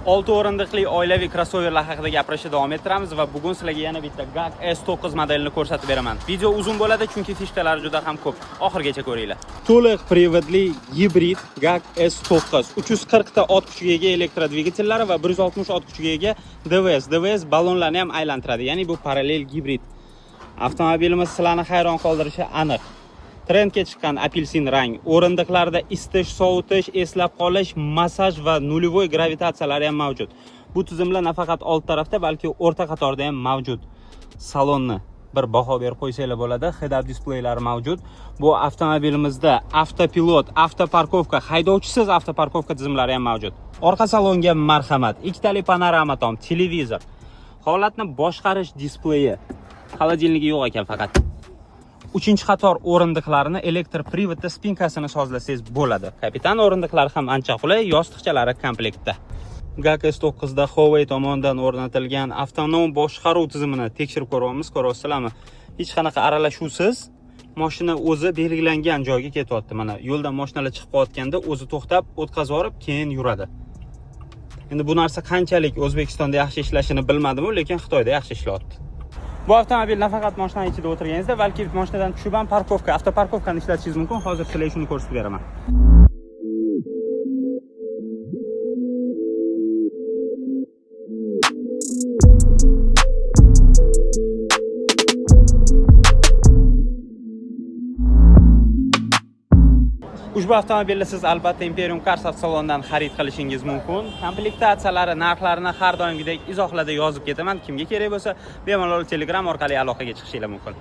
6 o'rindiqli oilaviy crossoverlar haqida gapirishni davom ettiramiz va bugun sizlarga yana bitta GAC S9 modelini ko'rsatib beraman. Video uzun bo'ladi chunki fishkalari juda ham ko'p. Oxirigacha ko'ringlar. To'liq privodli gibrid GAC S9 340 ta ot kuchiga ega elektrodvigatellari va 160 ot kuchiga ega DVS ballonlarni ham aylantiradi. Ya'ni bu parallel gibrid. Avtomobilimiz sizlarni hayron qoldirishi aniq. Trendga chiqqan apelsin rang, o'rindiqlarda isitish, sovutish, eslab qolish, massaj va nulyovoy gravitatsiyalar ham mavjud. Bu tizimlar nafaqat old tarafda, balki o'rta qatorda ham mavjud. Salonni bir baho berib qo'ysanglar bo'ladi. Head-up displaylari mavjud. Bu avtomobilimizda avtopilot, avtoparkovka, haydovchisiz avtoparkovka tizimlari ham mavjud. Orqa salonga marhamat, ikkitali panorama tom, televizor, holatni boshqarish displeyi, xolodilnigi yo'q ekan faqat. 3-qator o'rindiqlarini elektr privodda spinkasini sozlasangiz bo'ladi. Kapitan o'rindiqlari ham ancha qulay, yostiqchalari komplektda. GAC S9 da Huawei tomonidan o'rnatilgan avtonom boshqaruv tizimini tekshirib ko'ryapmiz, ko'ryapsizlarmi? Hech qanaqa aralashuvsiz mashina o'zi belgilangan joyga ketyapti. Mana yo'ldan mashinalar chiqib qolganda o'zi to'xtab, o'tkazib yorib, keyin yuradi. Endi bu narsa qanchalik O'zbekistonda yaxshi ishlashini bilmadim, lekin Xitoyda yaxshi ishlayapti. Bu avtomobil nafaqat mashina ichida o'tirganingizda, balki mashinadan tushib ham parkovka, avtoparkovkani ishlatishingiz mumkin. Hozir sizlarga shuni ko'rsatib beraman. Ushbu avtomobilni siz albatta Imperium Cars avtosalonidan xarid qilishingiz mumkin. Komplektatsiyalari, narxlarini har doimgidek izohlarda yozib ketaman. Kimga kerak bo'lsa, bemalol Telegram orqali aloqaga chiqishingiz mumkin.